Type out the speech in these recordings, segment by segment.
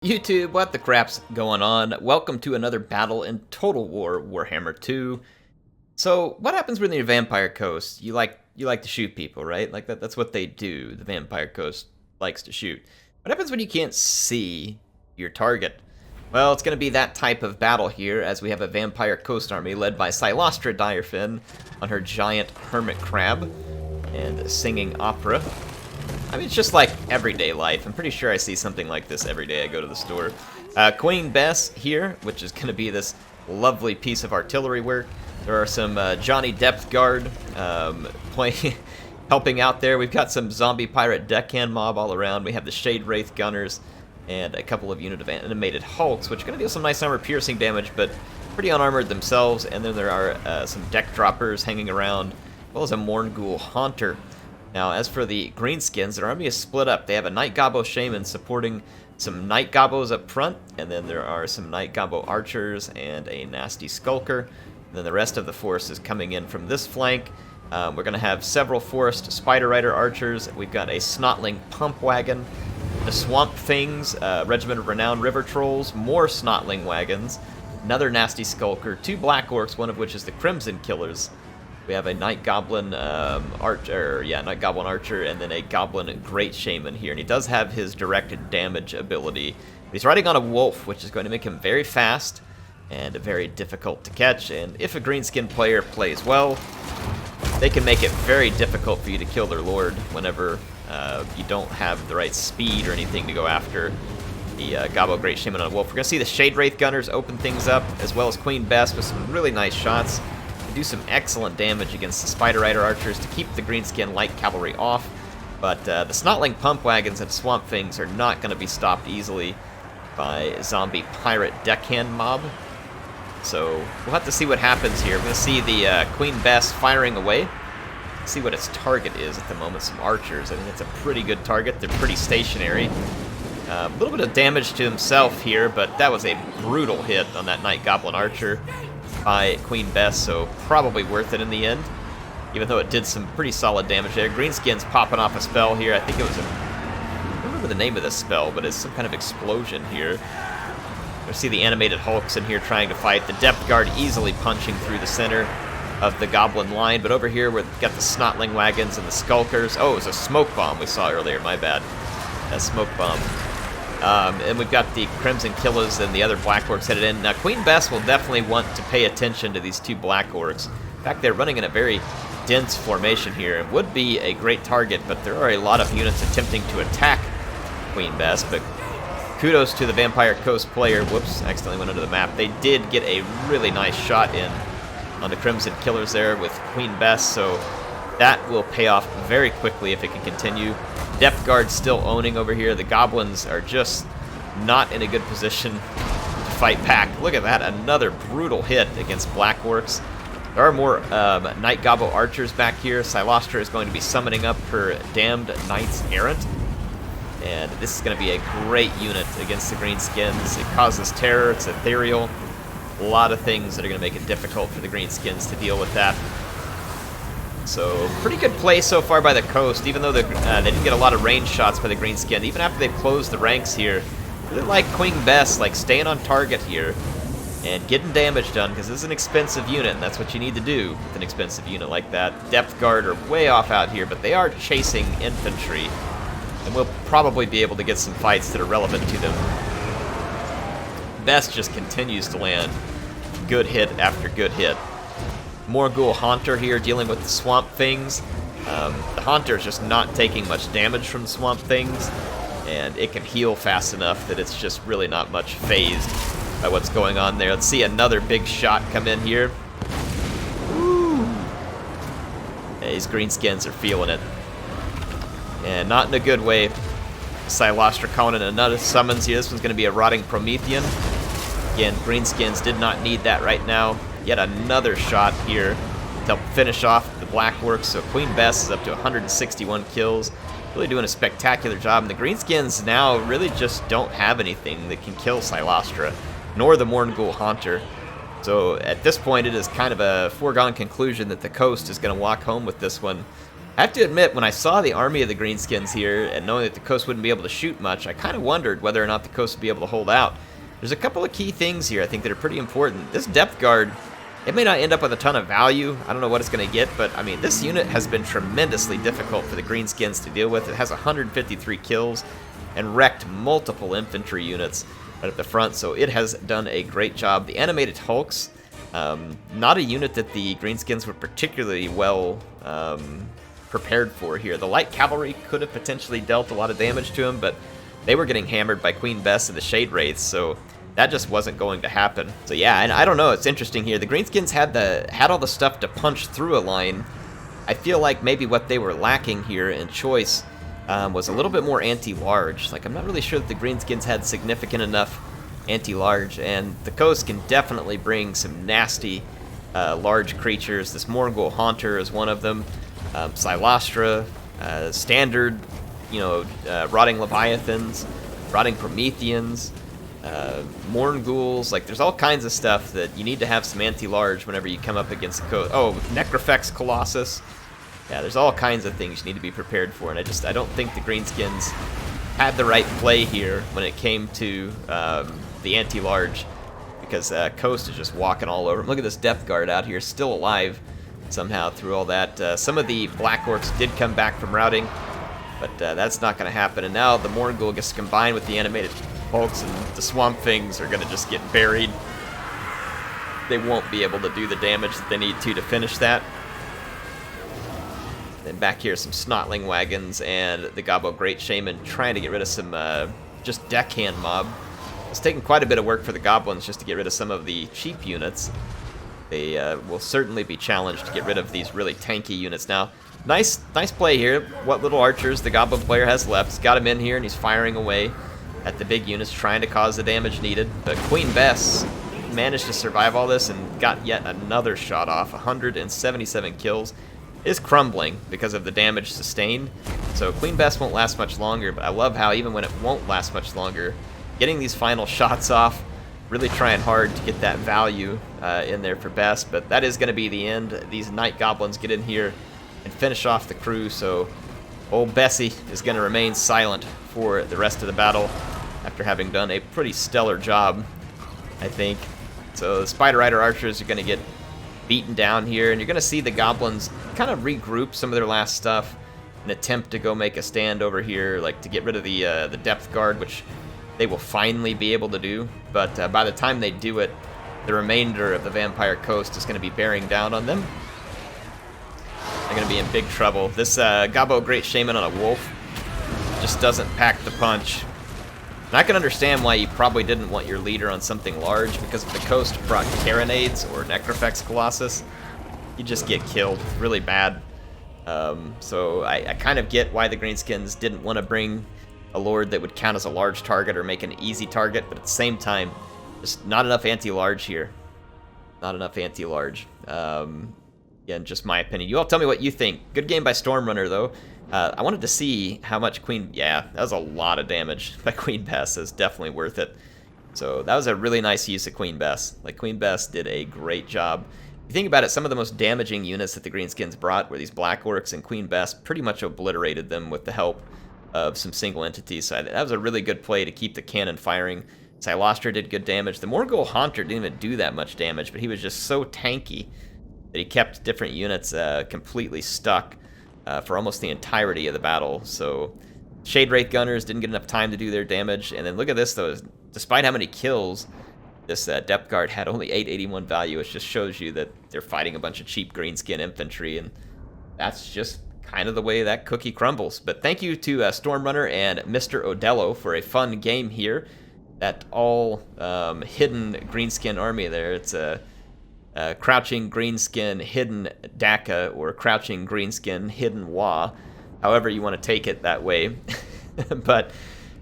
YouTube, what the crap's going on? Welcome to another battle in Total War Warhammer 2. So, what happens when you're Vampire Coast? You like to shoot people, right? Like that's what they do. The Vampire Coast likes to shoot. What happens when you can't see your target? Well, it's going to be that type of battle here, as we have a Vampire Coast army led by Cylostra Direfin on her giant hermit crab and singing opera. I mean, it's just like everyday life. I'm pretty sure I see something like this every day I go to the store. Queen Bess here, which is going to be this lovely piece of artillery work. There are some Johnny Depth Guard helping out there. We've got some zombie pirate deckhand mob all around. We have the Shade Wraith Gunners and a couple of unit of animated Hulks, which are going to deal some nice armor-piercing damage, but pretty unarmored themselves. And then there are some deck droppers hanging around, as well as a Mournghoul Haunter. Now, as for the Greenskins, their army is split up. They have a Night Gobbo Shaman supporting some Night Gobbos up front, and then there are some Night Gobbo Archers and a Nasty Skulker. And then the rest of the force is coming in from this flank. We're going to have several Forest Spider Rider Archers. We've got a Snotling Pump Wagon, the Swamp Things, Regiment of Renowned River Trolls, more Snotling Wagons, another Nasty Skulker, two Black Orcs, one of which is the Crimson Killers. We have a Night Goblin Archer, Night Goblin Archer, and then a Goblin Great Shaman here. And he does have his directed damage ability. He's riding on a wolf, which is going to make him very fast and very difficult to catch. And if a Greenskin player plays well, they can make it very difficult for you to kill their lord whenever you don't have the right speed or anything to go after the Gobbo Great Shaman on a wolf. We're going to see the Shade Wraith Gunners open things up, as well as Queen Bess with some really nice shots. Do some excellent damage against the Spider Rider Archers to keep the Greenskin Light Cavalry off, but the Snotling Pump Wagons and Swamp Things are not going to be stopped easily by Zombie Pirate Deckhand Mob. So we'll have to see what happens here. We're going to see the Queen Bess firing away. See what its target is at the moment. Some Archers. I think it's a pretty good target. They're pretty stationary. A little bit of damage to himself here, but that was a brutal hit on that Night Goblin Archer by Queen Bess, so probably worth it in the end, even though it did some pretty solid damage there. Greenskin's popping off a spell here. I think it was I don't remember the name of this spell, but it's some kind of explosion here. You see the animated Hulks in here trying to fight. The Depth Guard easily punching through the center of the Goblin line, but over here we've got the Snotling Wagons and the Skulkers. Oh, it was a Smoke Bomb we saw earlier, my bad. A Smoke Bomb. And we've got the Crimson Killers and the other Black Orcs headed in. Now, Queen Bess will definitely want to pay attention to these two Black Orcs. In fact, they're running in a very dense formation here. It would be a great target, but there are a lot of units attempting to attack Queen Bess. But kudos to the Vampire Coast player. Whoops, accidentally went under the map. They did get a really nice shot in on the Crimson Killers there with Queen Bess, so that will pay off very quickly if it can continue. Depth Guard still owning over here. The Goblins are just not in a good position to fight back. Look at that, another brutal hit against Black Orcs. There are more Night Gobbo Archers back here. Cylostra is going to be summoning up her Damned Knights Errant. And this is going to be a great unit against the Greenskins. It causes terror, it's ethereal. A lot of things that are going to make it difficult for the Greenskins to deal with that. So, pretty good play so far by the Coast, even though they didn't get a lot of range shots by the Greenskin. Even after they closed the ranks here, really like Queen Bess, like staying on target here and getting damage done, because this is an expensive unit, and that's what you need to do with an expensive unit like that. Depth Guard are way off out here, but they are chasing infantry, and we'll probably be able to get some fights that are relevant to them. Bess just continues to land good hit after good hit. Mournghoul Haunter here dealing with the Swamp Things. The Haunter is just not taking much damage from Swamp Things, and it can heal fast enough that it's just really not much phased by what's going on there. Let's see another big shot come in here. Woo! These Greenskins are feeling it. And not in a good way. Cylostra calling in another summons here. This one's going to be a Rotting Promethean. Again, Greenskins did not need that right now. Yet another shot here to finish off the Black Orcs. So Queen Bess is up to 161 kills. Really doing a spectacular job. And the Greenskins now really just don't have anything that can kill Cylostra, nor the Mournghoul Haunter. So at this point, it is kind of a foregone conclusion that the Coast is going to walk home with this one. I have to admit, when I saw the army of the Greenskins here, and knowing that the coast wouldn't be able to shoot much, I kind of wondered whether or not the coast would be able to hold out. There's a couple of key things here I think that are pretty important. This depth guard, it may not end up with a ton of value. I don't know what it's going to get, but I mean, this unit has been tremendously difficult for the Greenskins to deal with. It has 153 kills and wrecked multiple infantry units right at the front, so it has done a great job. The animated Hulks, not a unit that the Greenskins were particularly well prepared for here. The light cavalry could have potentially dealt a lot of damage to him, but they were getting hammered by Queen Bess and the Shade Wraiths, so that just wasn't going to happen. So yeah, and I don't know, it's interesting here. The Greenskins had all the stuff to punch through a line. I feel like maybe what they were lacking here in choice was a little bit more anti-large. Like, I'm not really sure that the Greenskins had significant enough anti-large, and the coast can definitely bring some nasty large creatures. This Morgul Haunter is one of them. Cylostra, standard, rotting Leviathans, rotting Prometheans, Mornghuls. Like, there's all kinds of stuff that you need to have some anti-large whenever you come up against the coast. Oh, Necrofex Colossus. Yeah, there's all kinds of things you need to be prepared for, and I don't think the Greenskins had the right play here when it came to the anti-large, because Coast is just walking all over him. Look at this depth guard out here, still alive somehow through all that. Some of the Black Orcs did come back from routing, but that's not going to happen. And now the Morgul gets combined with the animated Hulks, and the Swamp Things are going to just get buried. They won't be able to do the damage that they need to finish that. Then back here, some Snotling Wagons and the Gobbo Great Shaman trying to get rid of some just deckhand mob. It's taken quite a bit of work for the Goblins just to get rid of some of the cheap units. They will certainly be challenged to get rid of these really tanky units now. Nice play here. What little archers the Goblin player has left. He's got him in here, and he's firing away at the big units, trying to cause the damage needed. But Queen Bess managed to survive all this and got yet another shot off. 177 kills. Is crumbling because of the damage sustained. So Queen Bess won't last much longer, but I love how even when it won't last much longer, getting these final shots off, really trying hard to get that value in there for Bess. But that is going to be the end. These Night Goblins get in here and finish off the crew, so old Bessie is going to remain silent for the rest of the battle after having done a pretty stellar job, I think. So the Spider Rider archers are going to get beaten down here, and you're going to see the Goblins kind of regroup some of their last stuff and attempt to go make a stand over here, like to get rid of the depth guard, which they will finally be able to do. But by the time they do it, the remainder of the Vampire Coast is going to be bearing down on them. They're going to be in big trouble. This Gobbo Great Shaman on a wolf just doesn't pack the punch. And I can understand why you probably didn't want your leader on something large, because if the coast brought Carronades or Necrofex Colossus, you just get killed really bad. So I kind of get why the Greenskins didn't want to bring a lord that would count as a large target or make an easy target, but at the same time, just not enough anti-large here. Not enough anti-large. Again, just my opinion. You all tell me what you think. Good game by Stormrunner, though. I wanted to see how much Yeah, that was a lot of damage by Queen Bess. That's definitely worth it. So that was a really nice use of Queen Bess. Like, Queen Bess did a great job. If you think about it, some of the most damaging units that the Greenskins brought were these Black Orcs, and Queen Bess pretty much obliterated them with the help of some single entities. So that was a really good play to keep the cannon firing. Cylostra did good damage. The Morgul Haunter didn't even do that much damage, but he was just so tanky that he kept different units completely stuck for almost the entirety of the battle. So Shade Wraith Gunners didn't get enough time to do their damage. And then look at this, though. Despite how many kills, this Depth Guard had only 881 value, which just shows you that they're fighting a bunch of cheap greenskin infantry, and that's just kind of the way that cookie crumbles. But thank you to Stormrunner and Mr. Odello for a fun game here. That all hidden greenskin army there. It's a crouching greenskin hidden Daka, or crouching greenskin hidden Wa, however you want to take it that way. But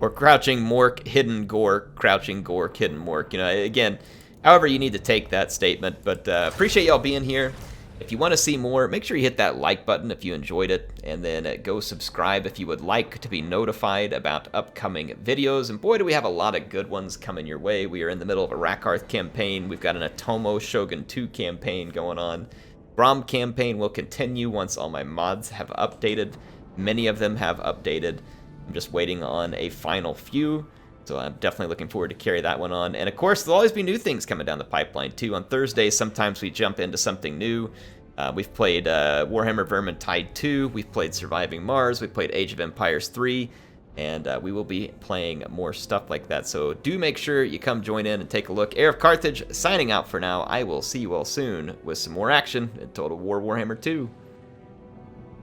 or crouching Mork hidden Gork, crouching Gork hidden Mork. Again, however you need to take that statement. But appreciate y'all being here. If you want to see more, make sure you hit that like button if you enjoyed it, and then go subscribe if you would like to be notified about upcoming videos. And boy, do we have a lot of good ones coming your way. We are in the middle of a Rakarth campaign. We've got an Atomo Shogun 2 campaign going on. Grom campaign will continue once all my mods have updated. Many of them have updated. I'm just waiting on a final few, so I'm definitely looking forward to carry that one on. And of course, there'll always be new things coming down the pipeline too. On Thursdays, sometimes we jump into something new. We've played Warhammer Vermintide 2, we've played Surviving Mars, we've played Age of Empires 3, and we will be playing more stuff like that. So do make sure you come join in and take a look. HeirofCarthage signing out for now. I will see you all soon with some more action in Total War Warhammer 2.